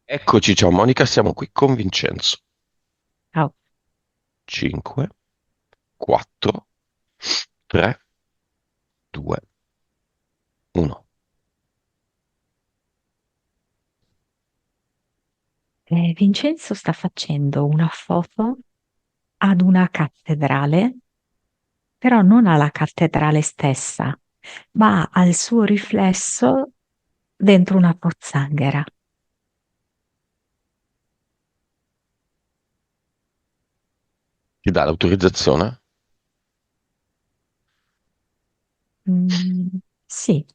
Eccoci, ciao Monica, siamo qui con Vincenzo. Ciao. 5, 4, 3, 2, 1. Vincenzo sta facendo una foto ad una cattedrale, però non alla cattedrale stessa, ma al suo riflesso dentro una pozzanghera. Ti dà l'autorizzazione? Sì,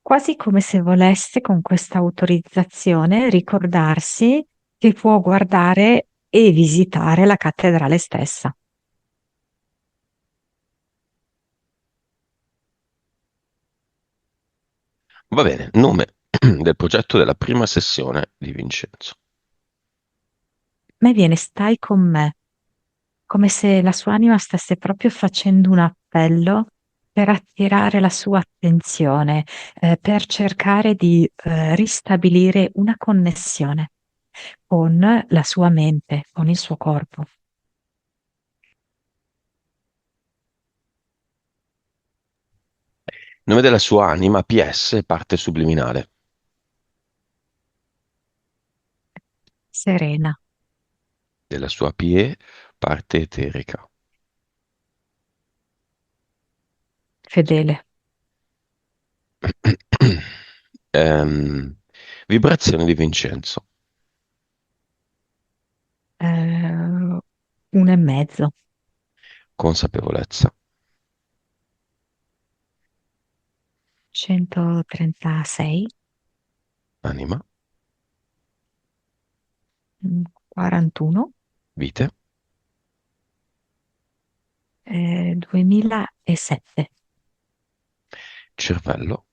quasi come se volesse con questa autorizzazione ricordarsi che può guardare e visitare la cattedrale stessa. Va bene, nome del progetto della prima sessione di Vincenzo. A me viene stai con me, come se la sua anima stesse proprio facendo un appello per attirare la sua attenzione, per cercare di ristabilire una connessione con la sua mente, con il suo corpo. Nome della sua anima, PS, parte subliminale. Serena, Della sua PE, parte eterica. fedele, Ehm, Vibrazione di Vincenzo. uno e mezzo, Consapevolezza. 136, Anima. 41, Vite. 2007, Cervello.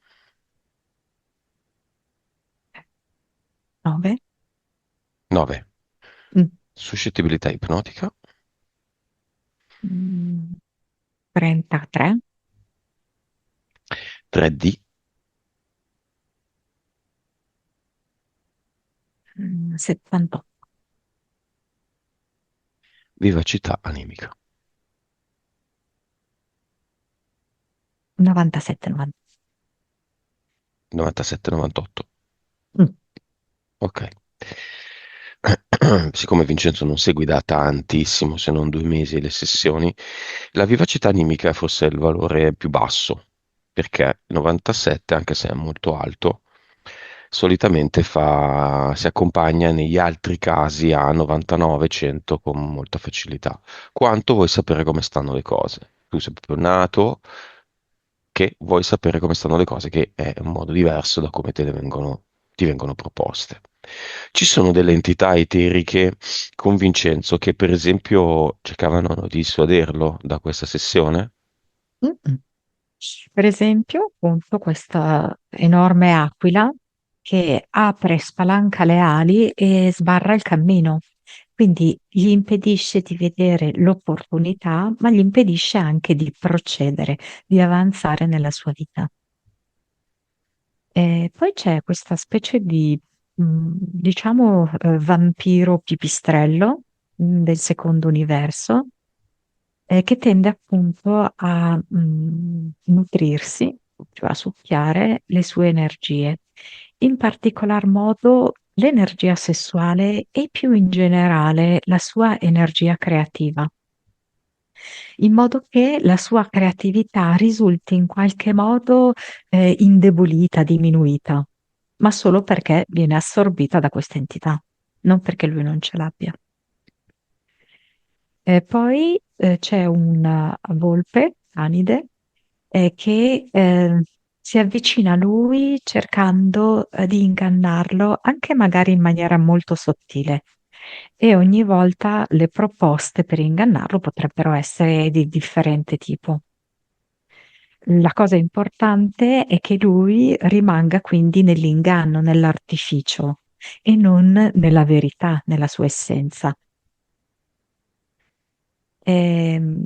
9, 9. Suscettibilità ipnotica. 33, 3D. 78. Vivacità animica. 97, 90. 97-98. Mm. Ok. Siccome Vincenzo non segui da tantissimo, se non 2 mesi, le sessioni, la vivacità animica è forse il valore più basso, perché 97, anche se è molto alto, solitamente si accompagna negli altri casi a 99-100 con molta facilità. Quanto vuoi sapere come stanno le cose? Tu sei proprio nato che vuoi sapere come stanno le cose, che è un modo diverso da come ti vengono proposte. Ci sono delle entità eteriche con Vincenzo che, per esempio, cercavano di dissuaderlo da questa sessione? Mm-mm. Per esempio, appunto, questa enorme aquila che apre, spalanca le ali e sbarra il cammino. Quindi gli impedisce di vedere l'opportunità, ma gli impedisce anche di procedere, di avanzare nella sua vita. E poi c'è questa specie di, diciamo, vampiro pipistrello, del secondo universo, che tende appunto a nutrirsi, cioè a succhiare le sue energie, in particolar modo l'energia sessuale e più in generale la sua energia creativa, in modo che la sua creatività risulti in qualche modo indebolita, diminuita, ma solo perché viene assorbita da questa entità, non perché lui non ce l'abbia. Poi c'è una volpe, Anide, che si avvicina a lui cercando di ingannarlo, anche magari in maniera molto sottile. E ogni volta le proposte per ingannarlo potrebbero essere di differente tipo. La cosa importante è che lui rimanga quindi nell'inganno, nell'artificio e non nella verità, nella sua essenza. Ehm,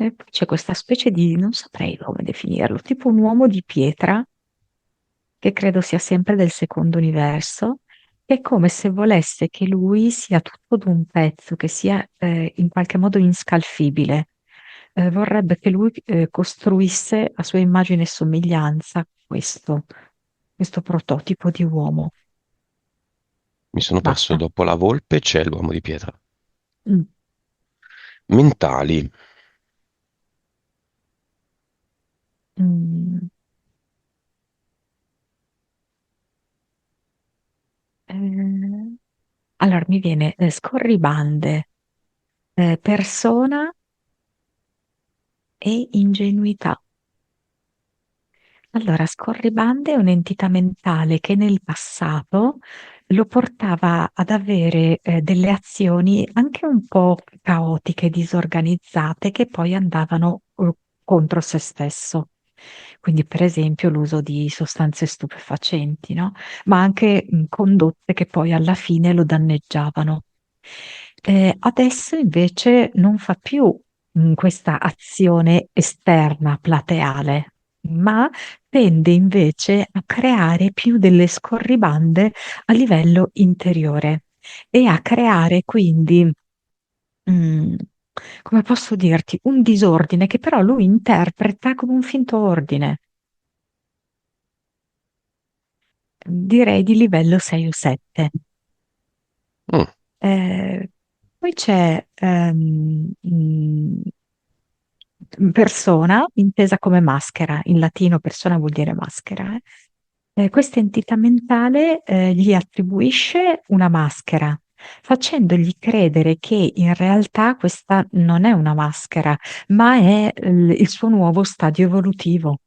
E poi c'è questa specie di, non saprei come definirlo, tipo un uomo di pietra, che credo sia sempre del secondo universo, che è come se volesse che lui sia tutto d'un pezzo, che sia in qualche modo inscalfibile. Vorrebbe che lui costruisse a sua immagine e somiglianza questo prototipo di uomo. Mi sono perso Basta. dopo la volpe, c'è l'uomo di pietra. Mm. Mentali. Mm. Eh, allora mi viene scorribande, persona e ingenuità. Allora, Scorribande è un'entità mentale che nel passato lo portava ad avere delle azioni anche un po' caotiche, disorganizzate, che poi andavano contro se stesso. Quindi, per esempio, l'uso di sostanze stupefacenti, no? Ma anche condotte che poi alla fine lo danneggiavano. Adesso invece non fa più questa azione esterna, plateale, ma tende invece a creare più delle scorribande a livello interiore e a creare quindi, mm, come posso dirti, un disordine che però lui interpreta come un finto ordine, direi di livello 6 o 7. Mm, Eh, poi c'è persona, intesa come maschera, in latino persona vuol dire maschera. Questa entità mentale gli attribuisce una maschera, facendogli credere che in realtà questa non è una maschera, ma è il suo nuovo stadio evolutivo,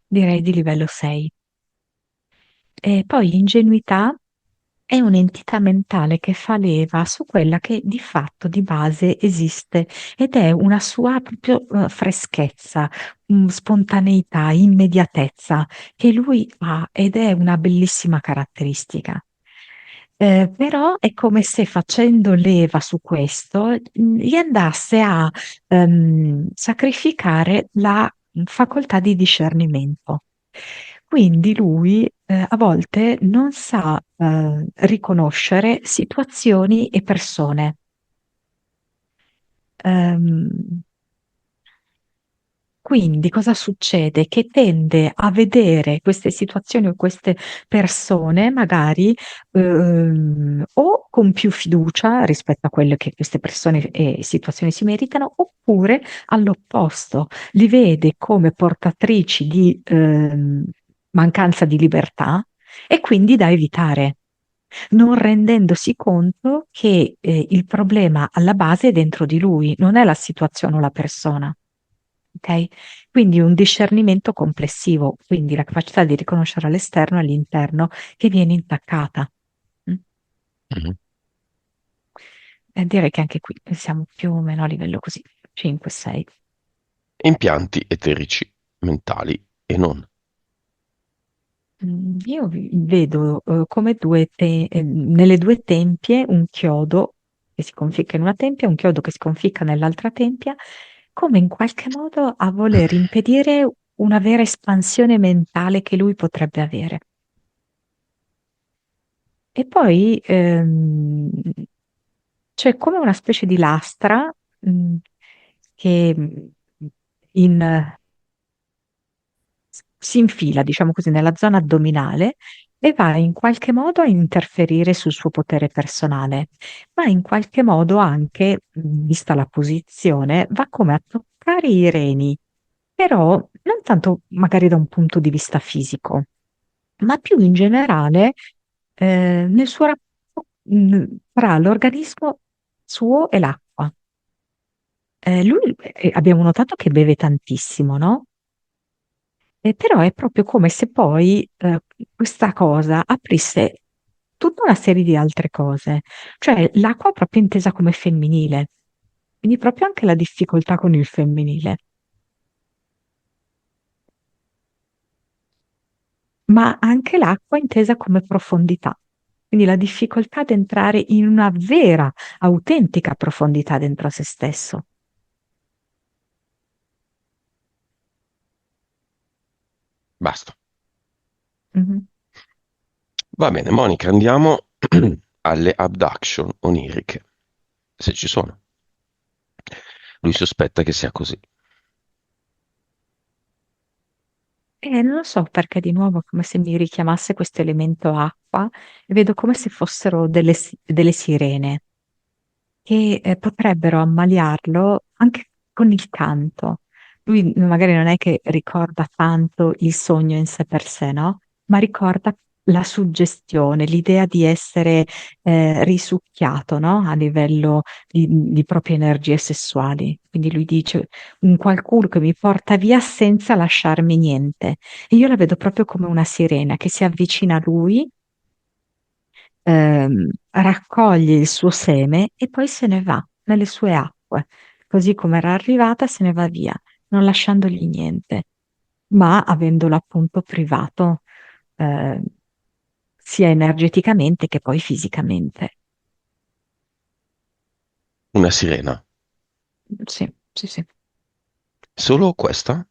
direi di livello 6. E poi ingenuità è un'entità mentale che fa leva su quella che di fatto di base esiste ed è una sua proprio freschezza, spontaneità, immediatezza che lui ha ed è una bellissima caratteristica. Però è come se facendo leva su questo gli andasse a sacrificare la facoltà di discernimento. Quindi lui a volte non sa riconoscere situazioni e persone. Ehm, quindi cosa succede? Che tende a vedere queste situazioni o queste persone magari o con più fiducia rispetto a quelle che queste persone e situazioni si meritano, oppure all'opposto, li vede come portatrici di mancanza di libertà e quindi da evitare, non rendendosi conto che il problema alla base è dentro di lui, non è la situazione o la persona. Ok? Quindi un discernimento complessivo, quindi la capacità di riconoscere all'esterno e all'interno che viene intaccata. Mm? mhm. E direi che anche qui siamo più o meno a livello così, 5-6. Impianti eterici, mentali e non. Io vedo come nelle due tempie un chiodo che si conficca in una tempia, un chiodo che si conficca nell'altra tempia, come in qualche modo a voler impedire una vera espansione mentale che lui potrebbe avere. E poi c'è come una specie di lastra che in si infila, diciamo così, nella zona addominale e va in qualche modo a interferire sul suo potere personale, ma in qualche modo anche, vista la posizione, va come a toccare i reni, però non tanto magari da un punto di vista fisico, ma più in generale nel suo rapporto tra l'organismo suo e l'acqua. Lui abbiamo notato che beve tantissimo, no? Però è proprio come se poi questa cosa aprisse tutta una serie di altre cose, cioè l'acqua proprio intesa come femminile, quindi proprio anche la difficoltà con il femminile, ma anche l'acqua intesa come profondità. Quindi la difficoltà ad entrare in una vera, autentica profondità dentro se stesso. Basta. Mhm. Va bene, Monica, andiamo alle abduction oniriche, se ci sono. Lui sospetta che sia così. Non lo so perché di nuovo è come se mi richiamasse questo elemento acqua e vedo come se fossero delle sirene che potrebbero ammaliarlo anche con il canto. Lui magari non è che ricorda tanto il sogno in sé per sé, no? Ma ricorda la suggestione, l'idea di essere risucchiato, no? A livello di proprie energie sessuali. Quindi lui dice un qualcuno che mi porta via senza lasciarmi niente. E io la vedo proprio come una sirena che si avvicina a lui, raccoglie il suo seme e poi se ne va nelle sue acque. Così come era arrivata, se ne va via, non lasciandogli niente, ma avendolo appunto privato, eh, sia energeticamente che poi fisicamente. Una sirena. Sì, sì, sì. Solo questa?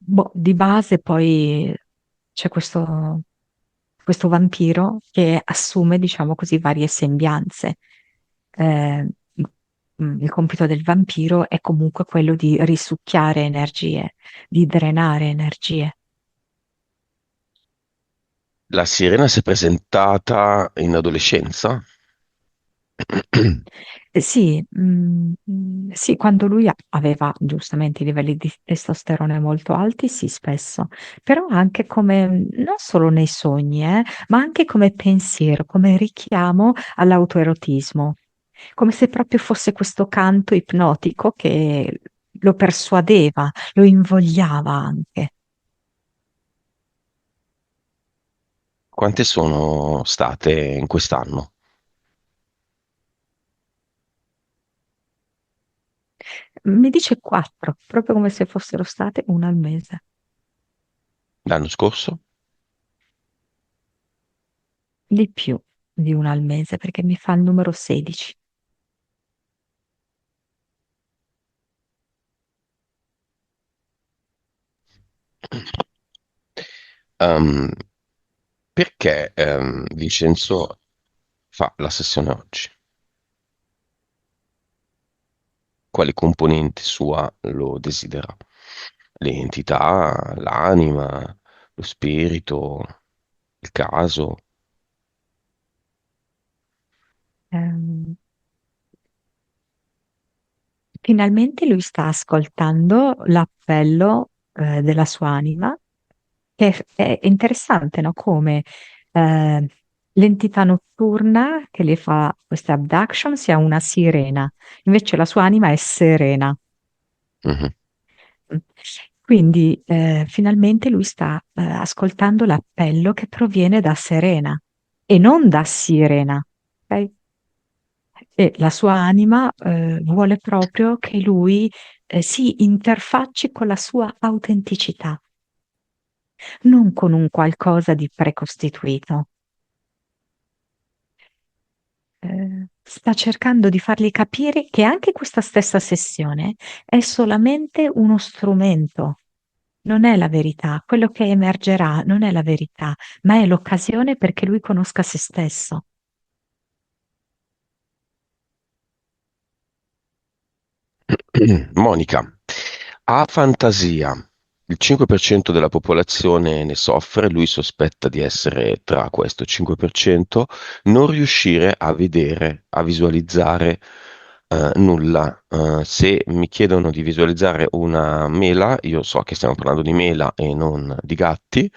Boh, di base poi c'è questo vampiro che assume, diciamo così, varie sembianze. Eh, il compito del vampiro è comunque quello di risucchiare energie, di drenare energie. La sirena si è presentata in adolescenza? Sì, sì, quando lui aveva giustamente i livelli di testosterone molto alti, sì, spesso, però anche come, non solo nei sogni, ma anche come pensiero, come richiamo all'autoerotismo, come se proprio fosse questo canto ipnotico che lo persuadeva, lo invogliava anche. Quante sono state in quest'anno? Mi dice quattro, proprio come se fossero state una al mese. L'anno scorso? Di più di una al mese perché mi fa il numero 16. Ehm, perché Vincenzo fa la sessione oggi? Quali componenti sua lo desidera? Le entità, l'anima, lo spirito, il caso? Ehm, Finalmente lui sta ascoltando l'appello della sua anima, che è interessante, no? Come eh, l'entità notturna che le fa queste abduction sia una sirena, invece la sua anima è serena. Mhm. Quindi finalmente lui sta ascoltando l'appello che proviene da Serena e non da Sirena. Ok? E la sua anima vuole proprio che lui si interfacci con la sua autenticità, non con un qualcosa di precostituito. Sta cercando di fargli capire che anche questa stessa sessione è solamente uno strumento, non è la verità. Quello che emergerà non è la verità, ma è l'occasione perché lui conosca se stesso. Monica, ha fantasia. Il 5% della popolazione ne soffre, lui sospetta di essere tra questo 5%, non riuscire a vedere, a visualizzare nulla. Se mi chiedono di visualizzare una mela, io so che stiamo parlando di mela e non di gatti,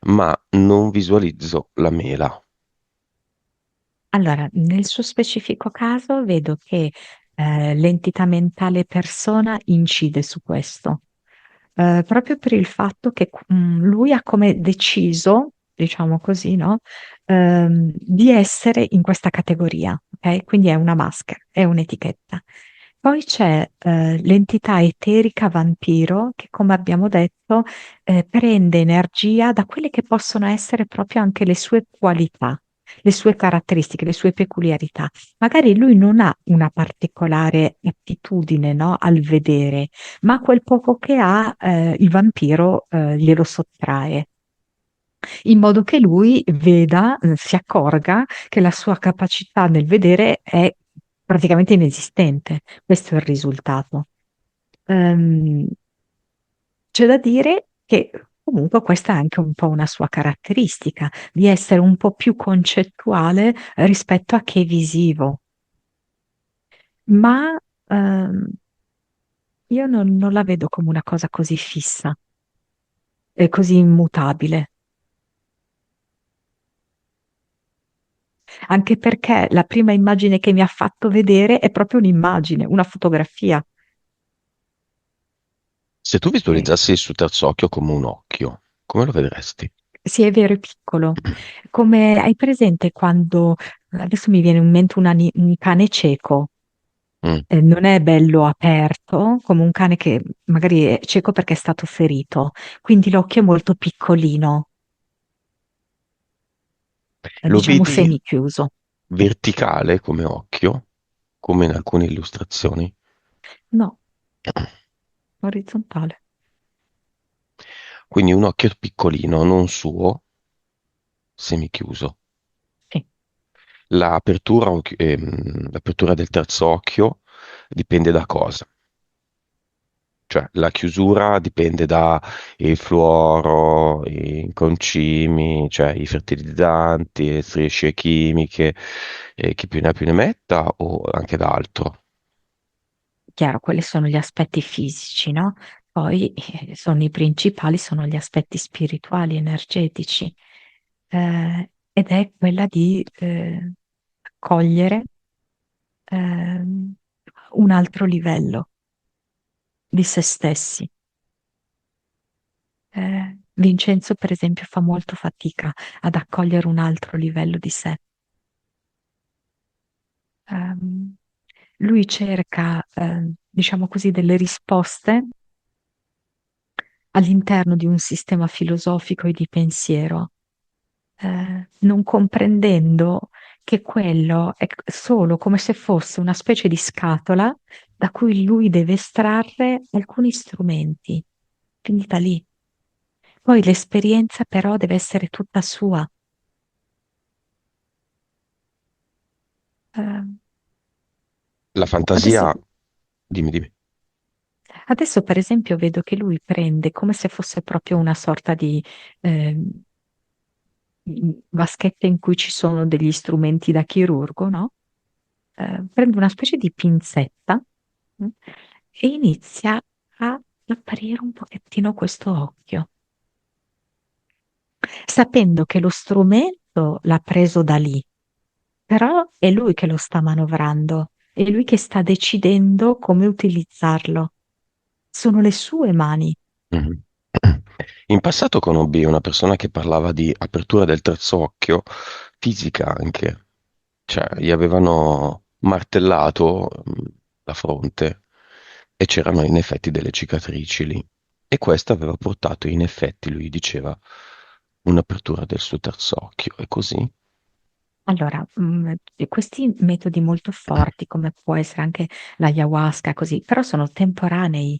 ma non visualizzo la mela. Allora, nel suo specifico caso vedo che l'entità mentale persona incide su questo, proprio per il fatto che lui ha come deciso, diciamo così, no? Di essere in questa categoria, ok? Quindi è una maschera, è un'etichetta. Poi c'è l'entità eterica vampiro che, come abbiamo detto, prende energia da quelle che possono essere proprio anche le sue qualità, le sue caratteristiche, le sue peculiarità. Magari lui non ha una particolare attitudine, no, al vedere, ma quel poco che ha, il vampiro, glielo sottrae in modo che lui veda, si accorga che la sua capacità nel vedere è praticamente inesistente. Questo è il risultato. Ehm, C'è da dire che comunque questa è anche un po' una sua caratteristica, di essere un po' più concettuale rispetto a che visivo, ma ehm, io non la vedo come una cosa così fissa e così immutabile. Anche perché la prima immagine che mi ha fatto vedere è proprio un'immagine, una fotografia. Se tu Eh, visualizzassi il suo terzo occhio come un occhio, come lo vedresti? sì, è vero, è piccolo. Come hai presente quando, adesso mi viene in mente un cane cieco, Mm. non è bello aperto, come un cane che magari è cieco perché è stato ferito, quindi l'occhio è molto piccolino, Lo diciamo vedi semichiuso. verticale come occhio, come in alcune illustrazioni? No, orizzontale. Quindi un occhio piccolino, non suo, semichiuso. Sì. L'apertura del terzo occhio dipende da cosa? Cioè, la chiusura dipende da il fluoro, i concimi, cioè i fertilizzanti, le strisce chimiche, chi più ne ha più ne metta, o anche da altro. Chiaro, quelli sono gli aspetti fisici, no? Poi sono i principali, sono gli aspetti spirituali, energetici, ed è quella di accogliere ehm, un altro livello di se stessi. Vincenzo, per esempio, fa molto fatica ad accogliere un altro livello di sé. Ehm, Lui cerca, diciamo così, delle risposte all'interno di un sistema filosofico e di pensiero, non comprendendo che quello è solo come se fosse una specie di scatola da cui lui deve estrarre alcuni strumenti. Finita lì. Poi l'esperienza però deve essere tutta sua. Eh, La adesso, fantasia, dimmi, dimmi. adesso, per esempio, vedo che lui prende come se fosse proprio una sorta di ehm, vaschetta in cui ci sono degli strumenti da chirurgo, no? Prende una specie di pinzetta, e inizia a aprire un pochettino questo occhio, sapendo che lo strumento l'ha preso da lì, però è lui che lo sta manovrando, è lui che sta decidendo come utilizzarlo. Sono le sue mani. Mhm. In passato conobbi una persona che parlava di apertura del terzo occhio, fisica anche, cioè gli avevano martellato la fronte e c'erano in effetti delle cicatrici lì. E questo aveva portato in effetti, lui diceva, un'apertura del suo terzo occhio. E così? Allora, questi metodi molto forti, come può essere anche l'ayahuasca, così, però sono temporanei.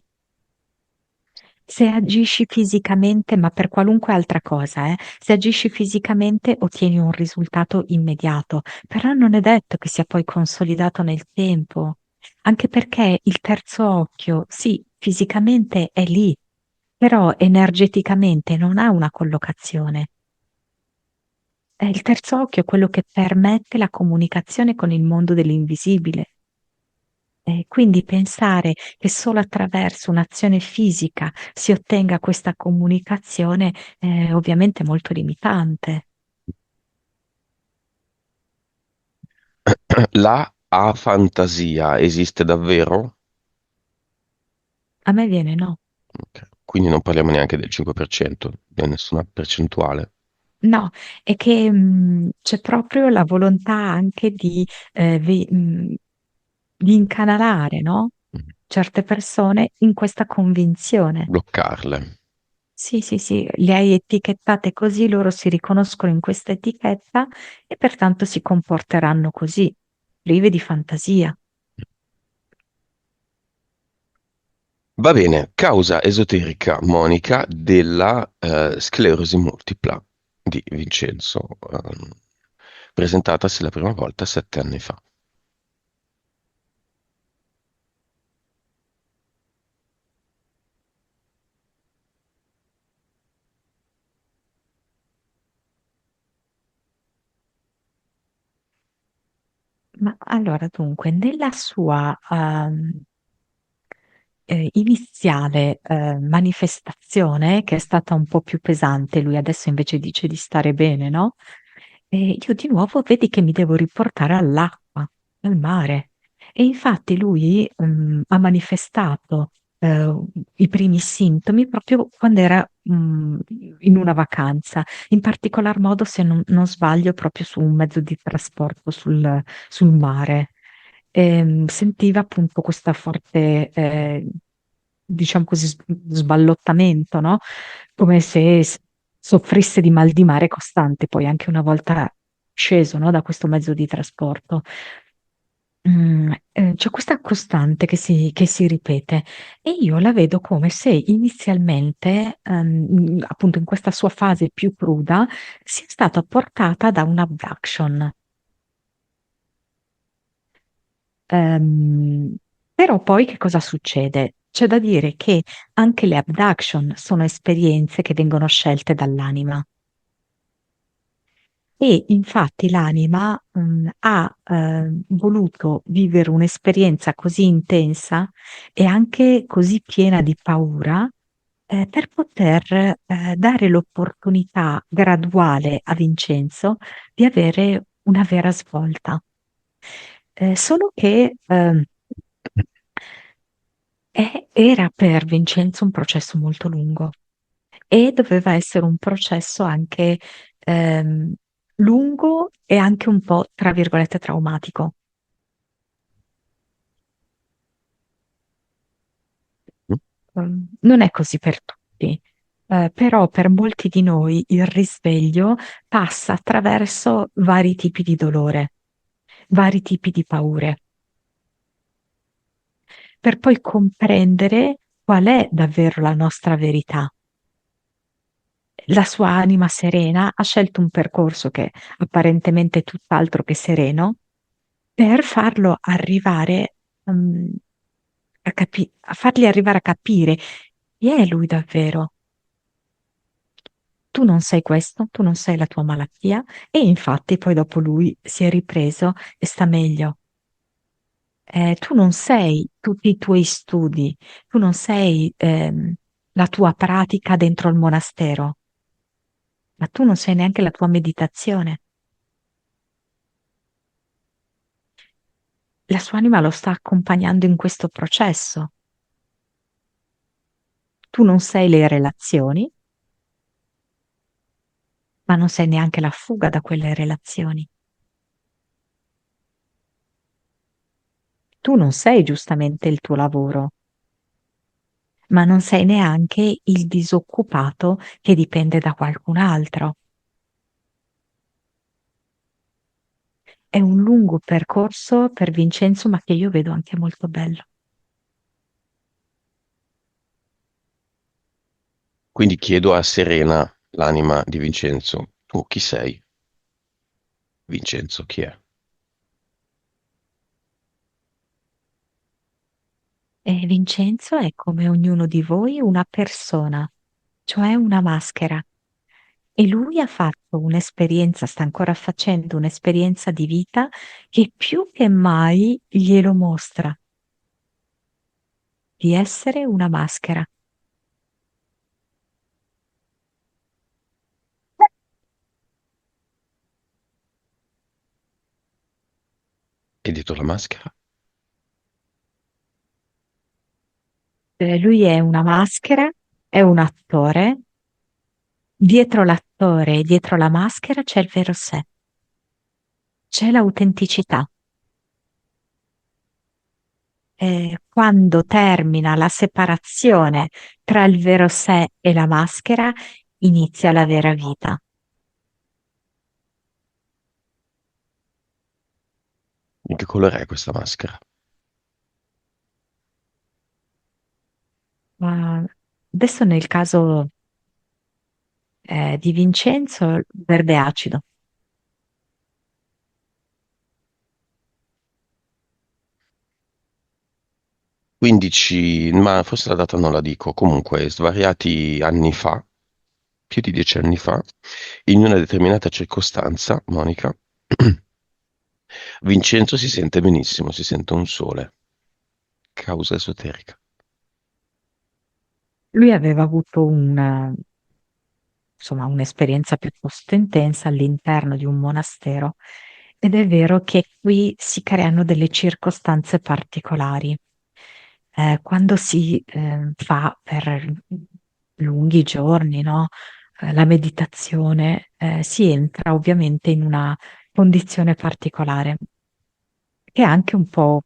Se agisci fisicamente, ma per qualunque altra cosa, se agisci fisicamente ottieni un risultato immediato, però non è detto che sia poi consolidato nel tempo, anche perché il terzo occhio, sì, fisicamente è lì, però energeticamente non ha una collocazione. Il terzo occhio è quello che permette la comunicazione con il mondo dell'invisibile. Quindi pensare che solo attraverso un'azione fisica si ottenga questa comunicazione è ovviamente molto limitante. La afantasia esiste davvero? A me viene no. Ok. Quindi non parliamo neanche del 5%, di nessuna percentuale. No, è che c'è proprio la volontà anche di di incanalare, no? Mm. Certe persone in questa convinzione. Bloccarle. Sì, sì, sì, le hai etichettate così, loro si riconoscono in questa etichetta e pertanto si comporteranno così, prive di fantasia. Va bene, causa esoterica, Monica, della sclerosi multipla di Vincenzo, presentatasi la prima volta 7 anni fa. Ma allora, dunque, nella sua iniziale manifestazione, che è stata un po' più pesante, lui adesso invece dice di stare bene, no? E io di nuovo vedi che mi devo riportare all'acqua, al mare. E infatti lui ha manifestato eh, i primi sintomi proprio quando era in una vacanza, in particolar modo, se non sbaglio, proprio su un mezzo di trasporto sul mare. Sentiva appunto questa forte, diciamo così, sballottamento, no? Come se soffrisse di mal di mare costante, poi anche una volta sceso, no, da questo mezzo di trasporto. C'è questa costante che si ripete e io la vedo come se inizialmente, appunto in questa sua fase più cruda, sia stata portata da un abduction. Ehm, Però poi che cosa succede? C'è da dire che anche le abduction sono esperienze che vengono scelte dall'anima. E infatti l'anima, ha voluto vivere un'esperienza così intensa e anche così piena di paura, per poter, dare l'opportunità graduale a Vincenzo di avere una vera svolta. Solo che, era per Vincenzo un processo molto lungo e doveva essere un processo anche ehm, lungo e anche un po', tra virgolette, traumatico. Non è così per tutti, però per molti di noi il risveglio passa attraverso vari tipi di dolore, vari tipi di paure, per poi comprendere qual è davvero la nostra verità. La sua anima serena ha scelto un percorso che apparentemente è tutt'altro che sereno per farlo arrivare, a fargli arrivare a capire chi è lui davvero. Tu non sei questo, tu non sei la tua malattia e infatti poi dopo lui si è ripreso e sta meglio. Tu non sei tutti i tuoi studi, tu non sei la tua pratica dentro il monastero, ma tu non sei neanche la tua meditazione. La sua anima lo sta accompagnando in questo processo. Tu non sei le relazioni, ma non sei neanche la fuga da quelle relazioni. Tu non sei giustamente il tuo lavoro, ma non sei neanche il disoccupato che dipende da qualcun altro. È un lungo percorso per Vincenzo, ma che io vedo anche molto bello. Quindi chiedo a Serena, l'anima di Vincenzo, tu chi sei? Vincenzo, chi è? E Vincenzo è come ognuno di voi una persona, cioè una maschera. E lui ha fatto un'esperienza, sta ancora facendo un'esperienza di vita che più che mai glielo mostra di essere una maschera. E dietro la maschera? Lui è una maschera, è un attore. Dietro l'attore e dietro la maschera c'è il vero sé, c'è l'autenticità. quando termina la separazione tra il vero sé e la maschera, inizia la vera vita. Di che colore è questa maschera? Ma adesso nel caso di Vincenzo, verde acido. 15, ma forse la data non la dico, comunque svariati anni fa, più di 10 anni fa, in una determinata circostanza, Monica, Vincenzo si sente benissimo, si sente un sole, causa esoterica. Lui aveva avuto insomma, un'esperienza piuttosto intensa all'interno di un monastero ed è vero che qui si creano delle circostanze particolari. Quando si fa per lunghi giorni, no? La meditazione, si entra ovviamente in una condizione particolare, che è anche un po'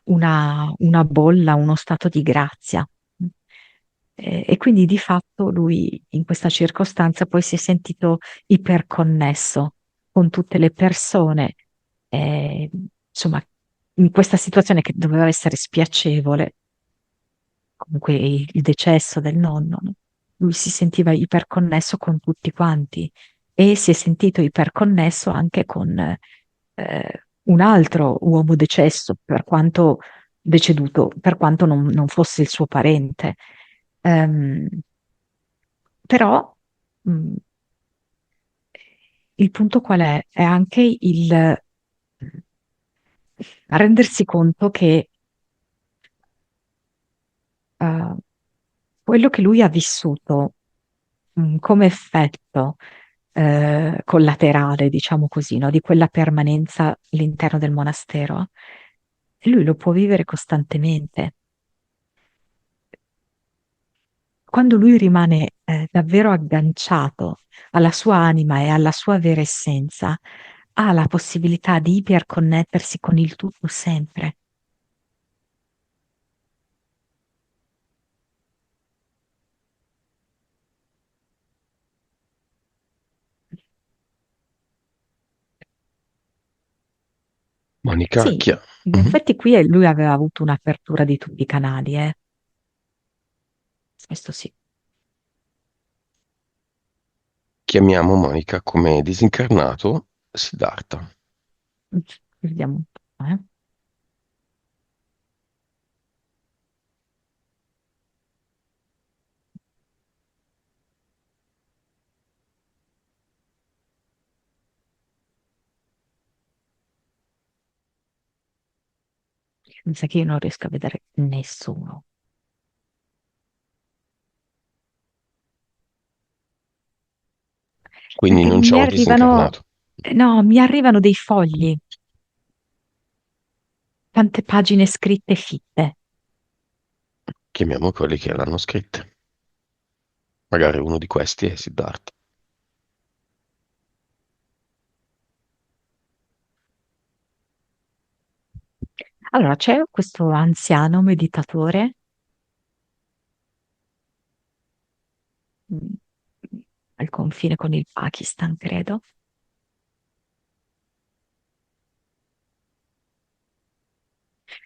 una bolla, uno stato di grazia. E quindi di fatto lui in questa circostanza poi si è sentito iperconnesso con tutte le persone, insomma, in questa situazione che doveva essere spiacevole, comunque il decesso del nonno, no? Lui si sentiva iperconnesso con tutti quanti e si è sentito iperconnesso anche con un altro uomo decesso, per quanto deceduto, per quanto non fosse il suo parente. Ehm, però mh, il punto qual è? È anche il rendersi conto che eh, quello che lui ha vissuto come effetto collaterale, diciamo così, no, di quella permanenza all'interno del monastero, lui lo può vivere costantemente. Quando lui rimane davvero agganciato alla sua anima e alla sua vera essenza, ha la possibilità di iperconnettersi con il tutto sempre. Monica, Sì, in Mhm. effetti qui lui aveva avuto un'apertura di tutti i canali, questo sì. Chiamiamo Monica come disincarnato Siddhartha. Vediamo un po', eh. Mi sa che io non riesco a vedere nessuno. Quindi non c'è Mi un arrivano, disincarnato. no, mi arrivano dei fogli, tante pagine scritte fitte. Chiamiamo quelli che l'hanno scritte. Magari uno di questi è Siddhartha. Allora, c'è questo anziano meditatore, mm, al confine con il Pakistan, credo,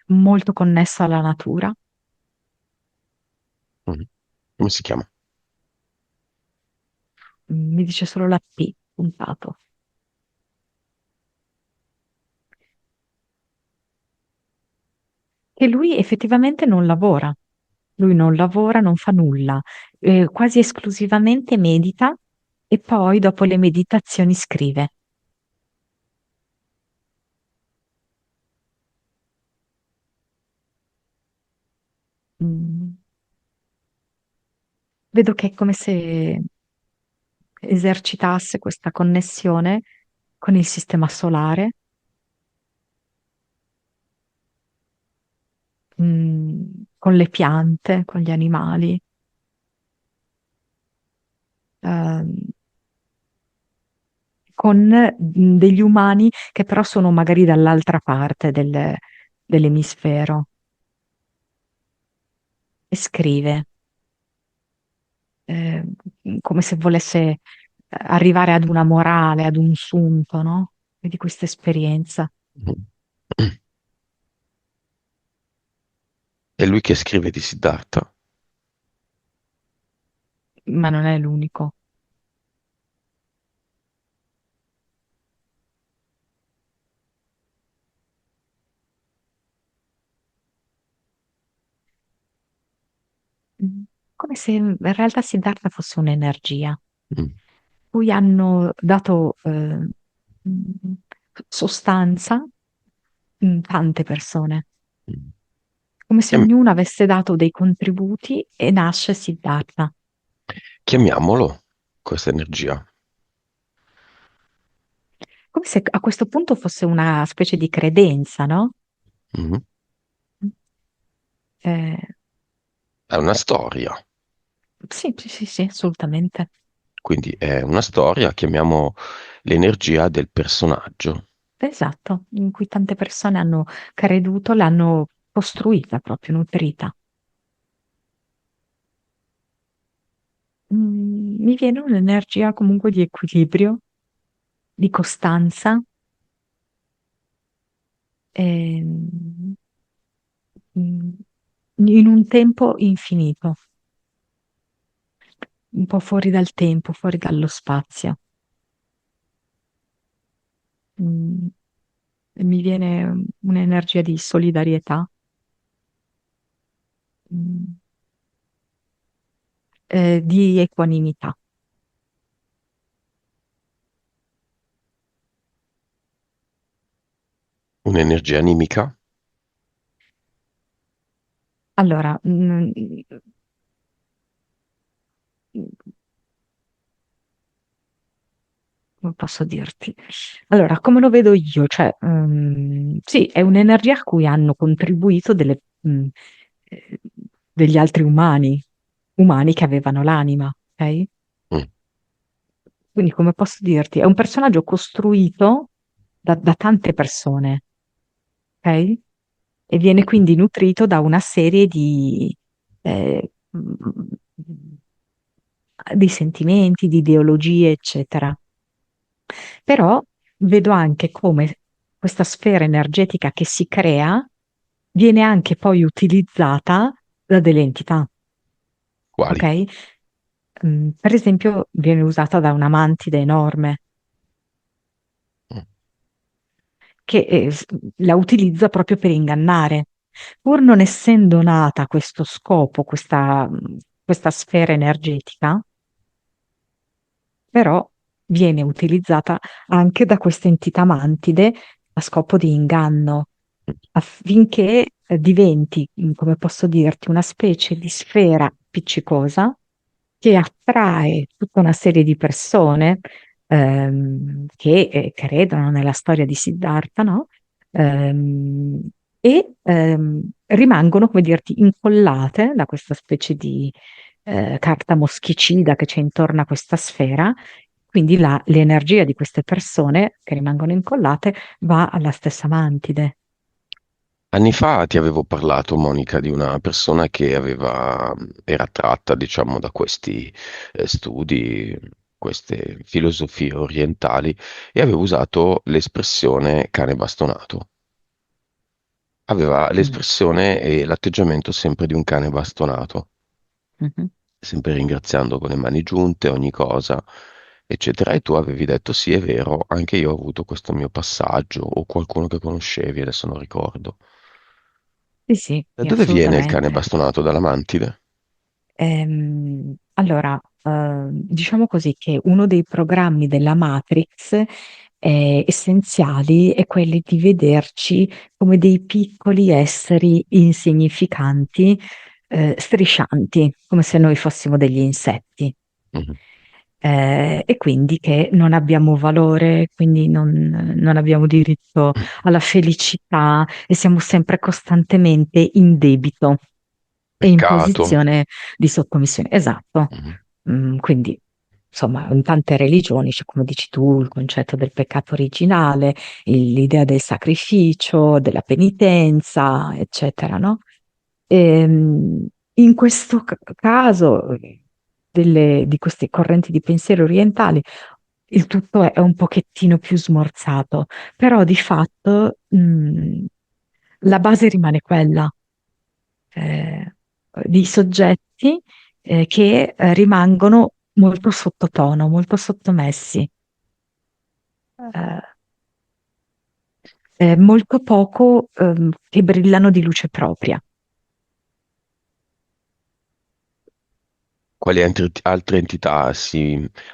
molto connesso alla natura. Mhm. Come si chiama? Mi dice solo la P puntato. Che lui effettivamente non lavora. Lui non lavora, non fa nulla, quasi esclusivamente medita e poi dopo le meditazioni scrive. Mm, Vedo che è come se esercitasse questa connessione con il sistema solare, con le piante, con gli animali, ehm, con degli umani che però sono magari dall'altra parte dell'emisfero e scrive, eh, come se volesse arrivare ad una morale, ad un sunto, no? Di questa esperienza. Mhm. È lui che scrive di Siddhartha. Ma non è l'unico. Mm. Come se in realtà Siddhartha fosse un'energia, Mm, cui hanno dato mm, sostanza tante persone, mm. come se Chiam- ognuno avesse dato dei contributi e nasce Siddhartha. Chiamiamolo questa energia. Come se a questo punto fosse una specie di credenza, no? Mhm. Eh, È una storia, sì, sì, sì, sì, assolutamente. quindi è una storia, chiamiamo l'energia del personaggio. Esatto, in cui tante persone hanno creduto, l'hanno costruita proprio, nutrita. Mi viene un'energia comunque di equilibrio, di costanza, ehm, mm, in un tempo infinito, un po' fuori dal tempo, fuori dallo spazio. Mm, Mi viene un'energia di solidarietà, mm, di equanimità. Un'energia animica, Allora, come posso dirti? Allora, come lo vedo io? Cioè, sì, è un'energia a cui hanno contribuito eh, degli altri umani, umani che avevano l'anima, ok? mm, Quindi, come posso dirti? È un personaggio costruito da tante persone, ok? E viene quindi nutrito da una serie eh, di sentimenti, di ideologie, eccetera. Però vedo anche come questa sfera energetica che si crea viene anche poi utilizzata da delle entità, quali? ok? Per esempio, viene usata da una mantide enorme Mm, che la utilizza proprio per ingannare. Pur non essendo nata a questo scopo, questa sfera energetica, però viene utilizzata anche da queste entità mantide a scopo di inganno, mm. affinché diventi, come posso dirti, una specie di sfera appiccicosa che attrae tutta una serie di persone che credono nella storia di Siddhartha, no? Ehm, rimangono, come dirti, incollate da questa specie di carta moschicida che c'è intorno a questa sfera. Quindi l'energia di queste persone che rimangono incollate va alla stessa mantide. Anni fa ti avevo parlato, Monica, di una persona che era attratta, diciamo, da questi studi, queste filosofie orientali e avevo usato l'espressione cane bastonato. Aveva Mm. l'espressione e l'atteggiamento sempre di un cane bastonato, Mhm. sempre ringraziando con le mani giunte ogni cosa, eccetera. E tu avevi detto sì, è vero, anche io ho avuto questo mio passaggio, o qualcuno che conoscevi, adesso non ricordo. Sì, sì, Da sì, dove viene il cane assolutamente. bastonato? Dalla mantide? Allora, diciamo così che uno dei programmi della Matrix essenziali è quelli di vederci come dei piccoli esseri insignificanti, striscianti, come se noi fossimo degli insetti. Mhm. E quindi che non abbiamo valore, quindi non abbiamo diritto alla felicità e siamo sempre costantemente in debito e in Peccato. posizione di sottomissione. Esatto. Mhm. Quindi. insomma, in tante religioni c'è, come dici tu, il concetto del peccato originale, l'idea del sacrificio, della penitenza, eccetera, no? In questo caso, di queste correnti di pensiero orientali, il tutto è un pochettino più smorzato, però di fatto, la base rimane quella, eh, di soggetti, che rimangono molto sottotono, molto sottomessi, eh, molto poco, che brillano di luce propria. Quali altre entità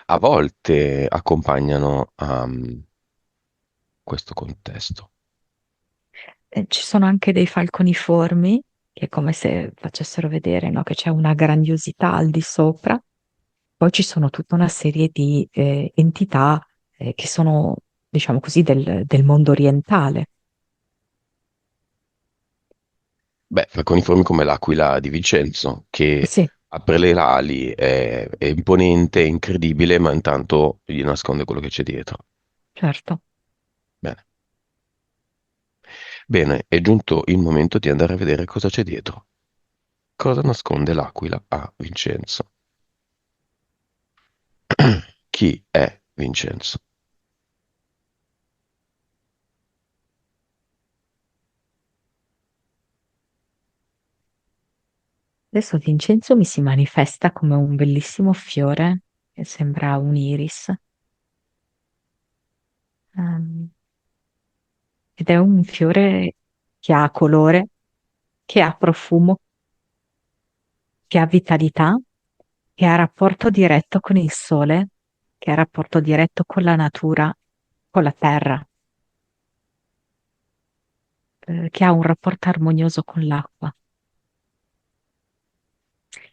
a volte accompagnano a questo contesto? Ci sono anche dei falconiformi, che è come se facessero vedere, no, che c'è una grandiosità al di sopra. Poi ci sono tutta una serie di entità, che sono, diciamo così, del mondo orientale. Beh, falconiformi come l'aquila di Vincenzo, che Sì, apre le ali, è imponente, è incredibile, ma intanto gli nasconde quello che c'è dietro. certo. Bene. Bene, è giunto il momento di andare a vedere cosa c'è dietro. Cosa nasconde l'aquila a Vincenzo? Chi è Vincenzo? Adesso Vincenzo mi si manifesta come un bellissimo fiore che sembra un iris. Ehm, Ed è un fiore che ha colore, che ha profumo, che ha vitalità, che ha rapporto diretto con il sole, che ha rapporto diretto con la natura, con la terra, che ha un rapporto armonioso con l'acqua,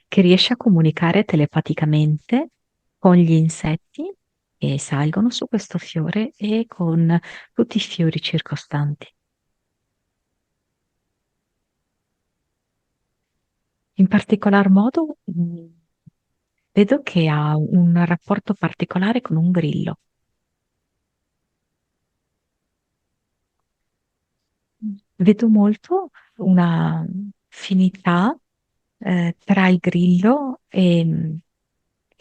che riesce a comunicare telepaticamente con gli insetti che salgono su questo fiore e con tutti i fiori circostanti. In particolar modo, vedo che ha un rapporto particolare con un grillo. Vedo molto una finità, tra il grillo e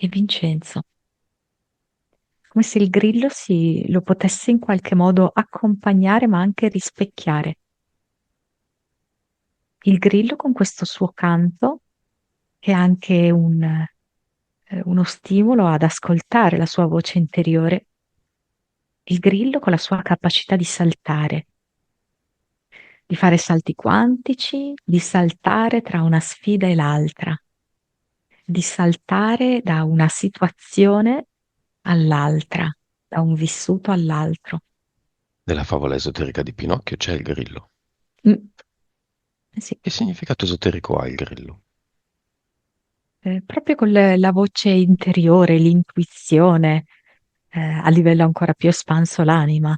Vincenzo, come se il grillo lo potesse in qualche modo accompagnare ma anche rispecchiare. Il grillo con questo suo canto, che è anche uno stimolo ad ascoltare la sua voce interiore, il grillo con la sua capacità di fare salti quantici, di saltare tra una sfida e l'altra, di saltare da una situazione all'altra, da un vissuto all'altro. Nella favola esoterica di Pinocchio c'è il grillo. Mm, sì, Che significato esoterico ha il grillo? proprio con la voce interiore, l'intuizione, a livello ancora più espanso l'anima,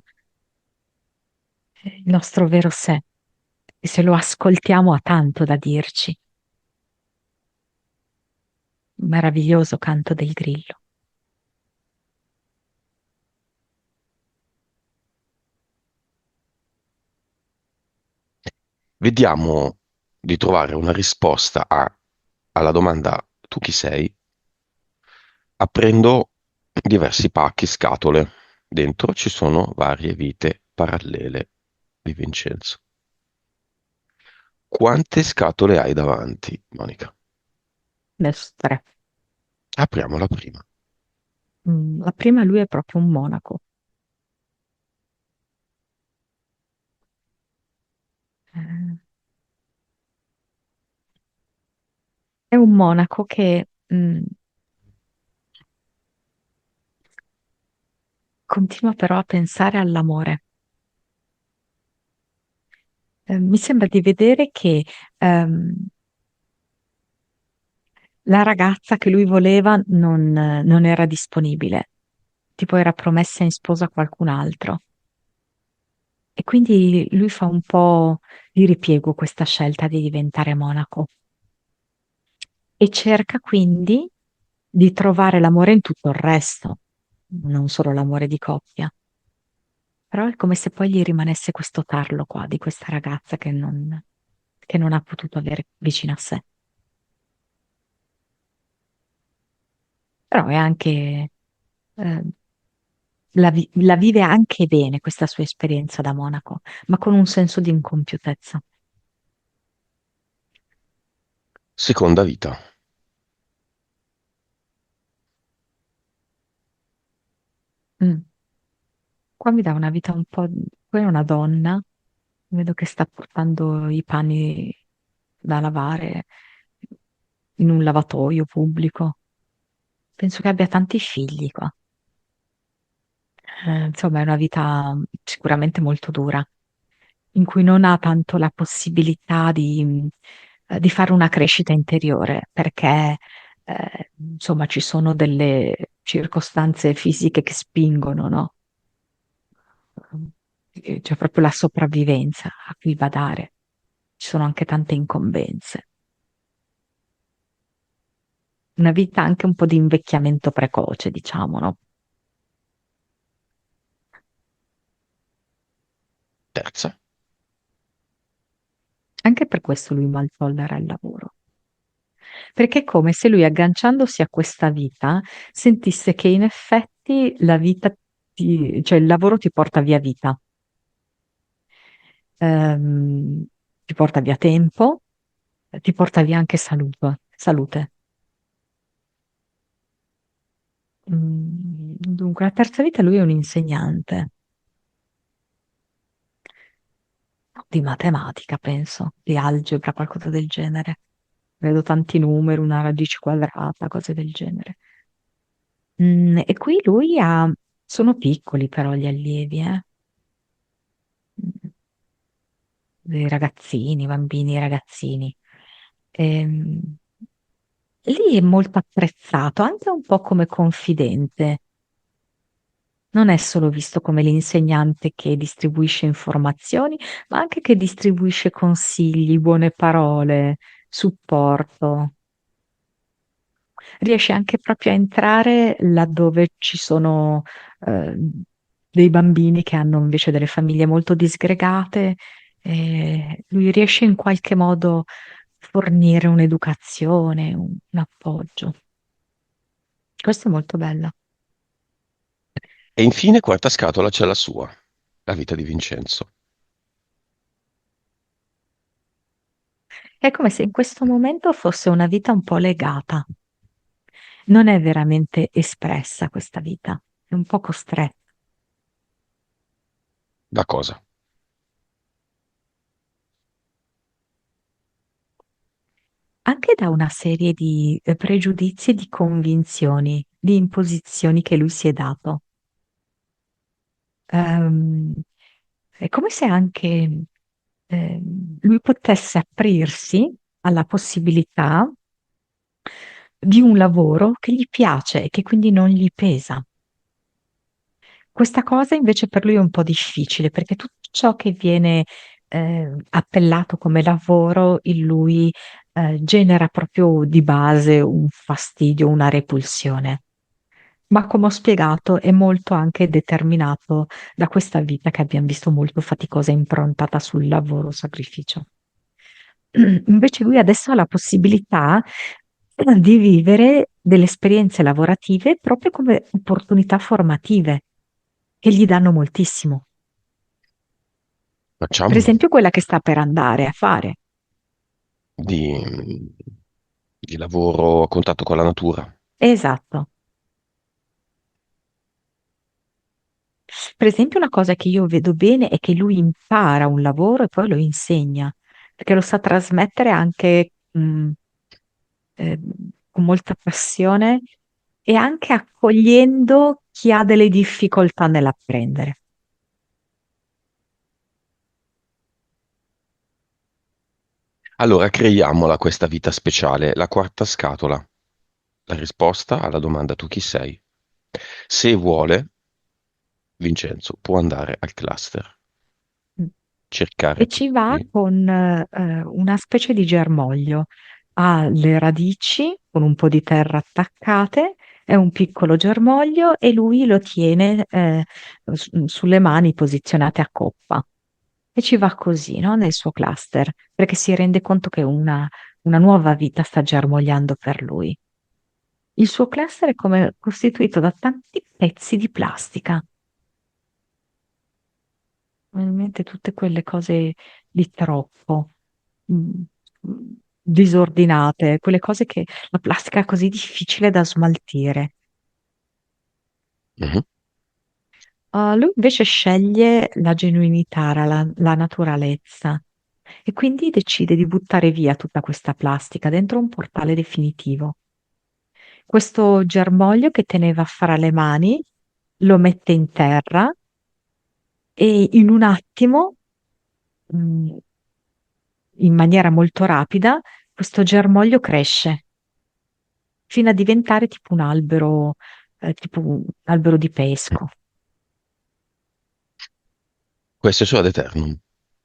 il nostro vero sé. E se lo ascoltiamo ha tanto da dirci. Meraviglioso canto del grillo. Vediamo di trovare una risposta alla domanda tu chi sei, aprendo diversi pacchi, scatole. Dentro ci sono varie vite parallele di Vincenzo. Quante scatole hai davanti, Monica? Adesso tre. Apriamo la prima. La prima lui è proprio un monaco. Eh, È un monaco che continua però a pensare all'amore. Mi sembra di vedere che ehm, la ragazza che lui voleva non era disponibile, tipo era promessa in sposa a qualcun altro. E quindi lui fa un po' di ripiego questa scelta di diventare monaco e cerca quindi di trovare l'amore in tutto il resto, non solo l'amore di coppia. Però è come se poi gli rimanesse questo tarlo qua di questa ragazza che non ha potuto avere vicino a sé. Però è anche, eh, la vive anche bene questa sua esperienza da monaco, ma con un senso di incompiutezza. Seconda vita. Mm. Qua mi dà una vita un po'. Poi è una donna, vedo che sta portando i panni da lavare in un lavatoio pubblico. Penso che abbia tanti figli qua. Insomma, è una vita sicuramente molto dura, in cui non ha tanto la possibilità di fare una crescita interiore, perché insomma ci sono delle circostanze fisiche che spingono, no? C'è proprio la sopravvivenza a cui badare. Ci sono anche tante incombenze. Una vita anche un po' di invecchiamento precoce, diciamo, no? Terza. Anche per questo lui mal tollera il lavoro. Perché è come se lui, agganciandosi a questa vita, sentisse che in effetti cioè il lavoro ti porta via vita. Ehm, Ti porta via tempo, ti porta via anche salute. Dunque, la terza vita lui è un insegnante di matematica, penso, di algebra, qualcosa del genere. Vedo tanti numeri, una radice quadrata, cose del genere. E qui sono piccoli però gli allievi, eh? Mm, Dei ragazzini, bambini e ragazzini. Ehm, Lì è molto apprezzato, anche un po' come confidente. Non è solo visto come l'insegnante che distribuisce informazioni, ma anche che distribuisce consigli, buone parole, supporto. Riesce anche proprio a entrare laddove ci sono eh, dei bambini che hanno invece delle famiglie molto disgregate. E lui riesce in qualche modo a fornire un'educazione, un appoggio. Questo è molto bello. E infine, quarta scatola, c'è la sua, la vita di Vincenzo. È come se in questo momento fosse una vita un po' legata. Non è veramente espressa questa vita, è un po' costretta. Da cosa? Anche da una serie di pregiudizi e di convinzioni, di imposizioni che lui si è dato. Ehm, è come se anche lui potesse aprirsi alla possibilità di un lavoro che gli piace e che quindi non gli pesa. Questa cosa invece per lui è un po' difficile perché tutto ciò che viene appellato come lavoro in lui genera proprio di base un fastidio, una repulsione. Ma come ho spiegato, è molto anche determinato da questa vita che abbiamo visto molto faticosa e improntata sul lavoro, sacrificio. Invece lui adesso ha la possibilità di vivere delle esperienze lavorative proprio come opportunità formative che gli danno moltissimo. Per Facciamolo esempio quella che sta per andare a fare. di, di lavoro a contatto con la natura. Esatto. Per esempio una cosa che io vedo bene è che lui impara un lavoro e poi lo insegna, perché lo sa trasmettere anche eh, con molta passione e anche accogliendo chi ha delle difficoltà nell'apprendere. Allora, creiamola questa vita speciale, la quarta scatola. La risposta alla domanda tu chi sei? Se vuole, Vincenzo può andare al cluster, cercare E ci va tutti. con una specie di germoglio. ha le radici con un po' di terra attaccate, è un piccolo germoglio e lui lo tiene sulle mani posizionate a coppa. E ci va così, no? Nel suo cluster, perché si rende conto che una nuova vita sta germogliando per lui. Il suo cluster è come costituito da tanti pezzi di plastica, probabilmente tutte quelle cose di troppo, mm, disordinate, quelle cose che la plastica è così difficile da smaltire. Mhm. Lui invece sceglie la genuinità, la naturalezza e quindi decide di buttare via tutta questa plastica dentro un portale definitivo. Questo germoglio che teneva fra le mani lo mette in terra e in un attimo, mh, in maniera molto rapida, questo germoglio cresce fino a diventare tipo un albero di pesco. Questo è solo ad Eternum.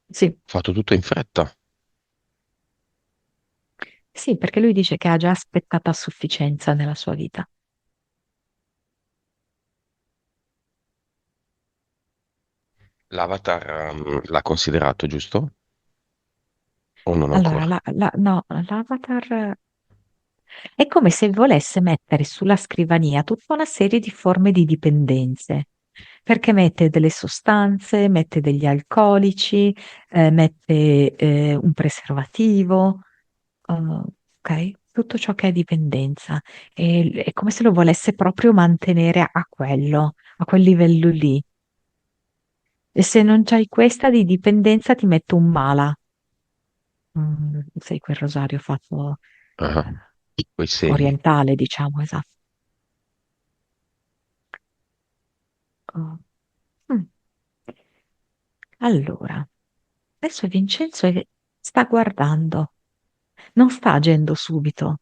Sì, Fatto tutto in fretta. sì, perché lui dice che ha già aspettato a sufficienza nella sua vita. L'Avatar, l'ha considerato, giusto? O non Allora, ancora? no, l'avatar è come se volesse mettere sulla scrivania tutta una serie di forme di dipendenze, perché mette delle sostanze, mette degli alcolici, mette un preservativo, ok? Tutto ciò che è dipendenza. È come se lo volesse proprio mantenere a quello, a quel livello lì. E se non c'hai questa di dipendenza, ti metto un mala. Sai, quel rosario fatto Ah, quei segni. orientale, diciamo, esatto. Oh. Mm. Allora, adesso sta guardando, non sta agendo subito,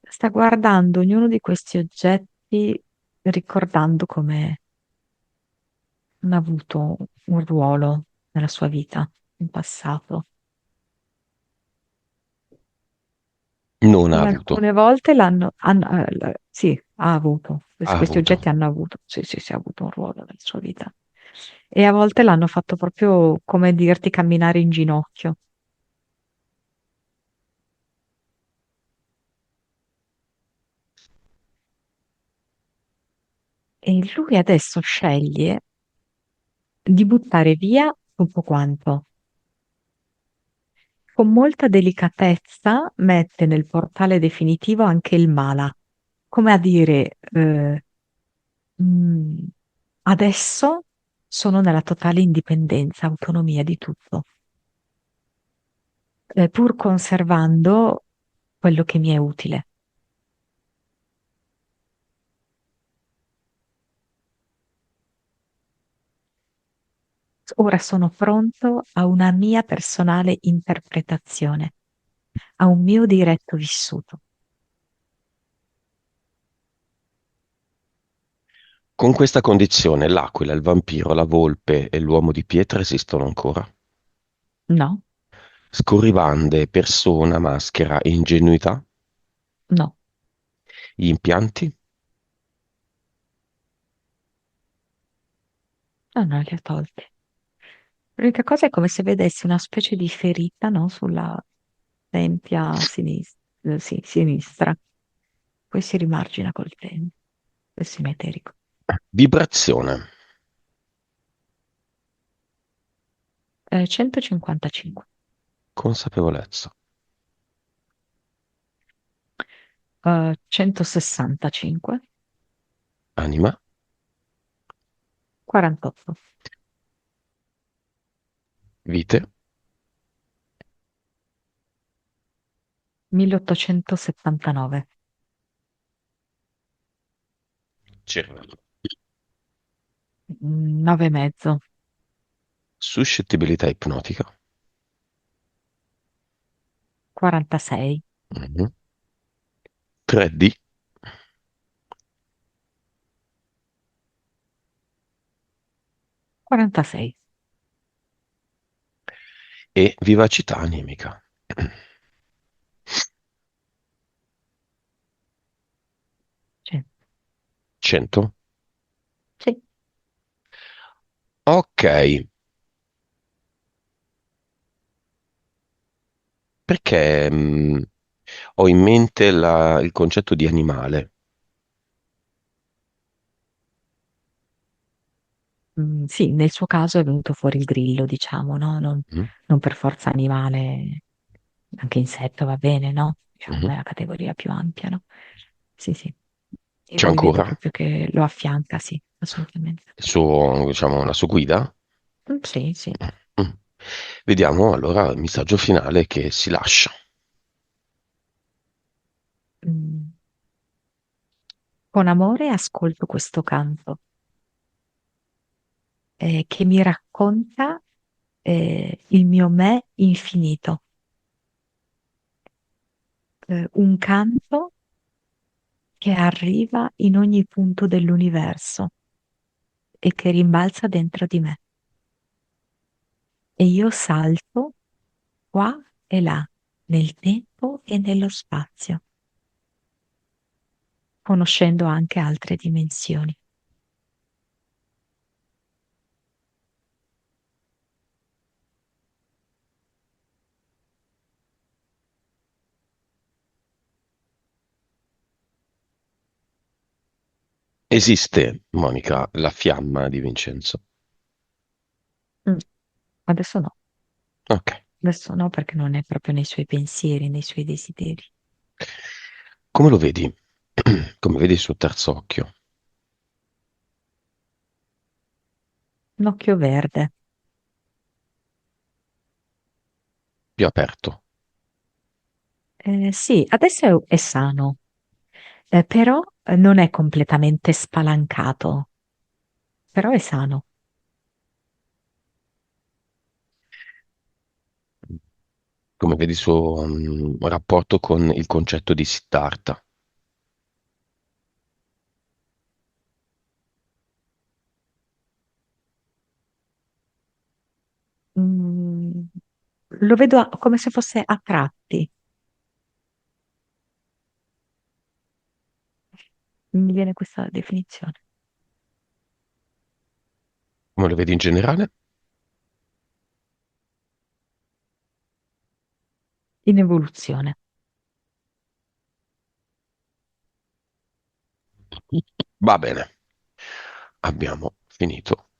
sta guardando ognuno di questi oggetti ricordando come hanno avuto un ruolo nella sua vita in passato. Non ha Come avuto. alcune volte sì, ha avuto, Ha questi avuto. oggetti hanno avuto, sì, sì, sì, ha avuto un ruolo nella sua vita. E a volte l'hanno fatto proprio, come dirti, camminare in ginocchio. E lui adesso sceglie di buttare via tutto quanto. Con molta delicatezza mette nel portale definitivo anche il mala, come a dire, mm, adesso sono nella totale indipendenza, autonomia di tutto, pur conservando quello che mi è utile. Ora sono pronto a una mia personale interpretazione, a un mio diretto vissuto. Con questa condizione, l'aquila, il vampiro, la volpe e l'uomo di pietra esistono ancora. No, Scorribande, persona, maschera e ingenuità. no, Gli impianti. no, non li ho tolti. L'unica cosa è come se vedessi una specie di ferita, no, sulla tempia sinistra, sì, sinistra. Poi si rimargina col tempo, poi si mette Vibrazione. 155, Consapevolezza. 165, Anima. 48, Vite. 1879, Cervello. 9 e mezzo, Suscettibilità ipnotica. 46, Mhm. 3D. 46. E vivacità anemica. 100? Sì. Ok, perché ho in mente il concetto di animale. Sì, nel suo caso è venuto fuori il grillo, diciamo, no? Mhm, Non per forza animale, anche insetto va bene, no? Diciamo, mhm. è la categoria più ampia, no? Sì, sì. E C'è lui vedo ancora proprio che lo affianca, sì, assolutamente. diciamo, la sua guida? Sì, sì. Mm. Vediamo allora il messaggio finale che si lascia. Mm. Con amore ascolto questo canto che mi racconta il mio me infinito. Un canto che arriva in ogni punto dell'universo e che rimbalza dentro di me. E io salto qua e là, nel tempo e nello spazio, conoscendo anche altre dimensioni. Esiste, Monica, la fiamma di Vincenzo? Mm, Adesso no, Ok. adesso no perché non è proprio nei suoi pensieri, nei suoi desideri. Come lo vedi? Come vedi il suo terzo occhio? Un occhio verde. Più aperto. Sì, adesso è sano, però non è completamente spalancato, però è sano. Come vedi il suo rapporto con il concetto di Siddhartha? Mm, Lo vedo come se fosse a tratti, mi viene questa definizione, Come lo vedi in generale? in evoluzione. Va bene, abbiamo finito.